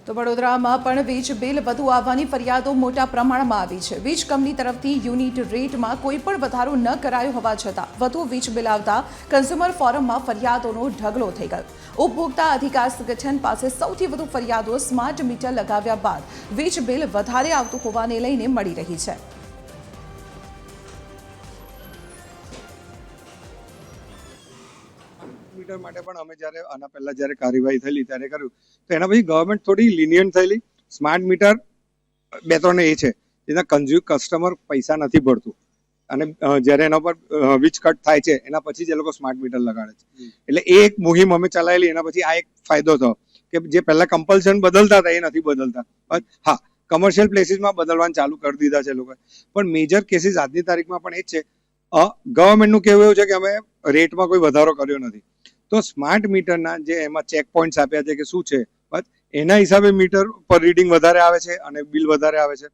તો વડોદરામાં પણ વીજ બિલ વધુ આવવાની ફરિયાદો મોટા પ્રમાણમાં આવી છે। વીજ કંપની તરફથી યુનિટ રેટમાં કોઈ પણ વધારો ન કરાયો હોવા છતાં વધુ વીજ બિલ આવતા કન્ઝ્યુમર ફોરમમાં ફરિયાદોનો ઢગલો થઈ ગયો। ઉપભોક્તા અધિકાર સંગઠન પાસે સૌથી વધુ ફરિયાદો સ્માર્ટ મીટર લગાવ્યા બાદ વીજ બિલ વધારે આવતું હોવાને લઈને મળી રહી છે। મીટર માટે પણ અમે જ્યારે આના પહેલા જ્યારે કાર્યવાહી થયેલી ત્યારે કર્યું તો એના પછી ગવર્મેન્ટ થોડી લિનિયન્ટ થયેલી। સ્માર્ટ મીટર બે ત્રણ એ છે જેના કસ્ટમર પૈસા નથી ભરતું અને જ્યારે એના પર વીજ કટ થાય છે એના પછી જ એ લોકો સ્માર્ટ મીટર લગાડે છે। એટલે એ એક મુહિમ અમે ચલાવેલી। એના પછી આ એક ફાયદો થયો કે જે પહેલા કમ્પલ્શન બદલતા હતા એ નથી બદલતા। હા, કમર્શિયલ પ્લેસીસમાં બદલવાનું ચાલુ કરી દીધા છે લોકો, પણ મેજર કેસીસ આજની તારીખમાં પણ એ જ છે। ગવર્મેન્ટનું કહેવું એવું છે કે અમે રેટમાં કોઈ વધારો કર્યો નથી, તો સ્માર્ટ મીટરના જે એમાં ચેક પોઈન્ટ્સ આપ્યા છે કે શું છે, એના હિસાબે મીટર પર રીડિંગ વધારે આવે છે અને બિલ વધારે આવે છે।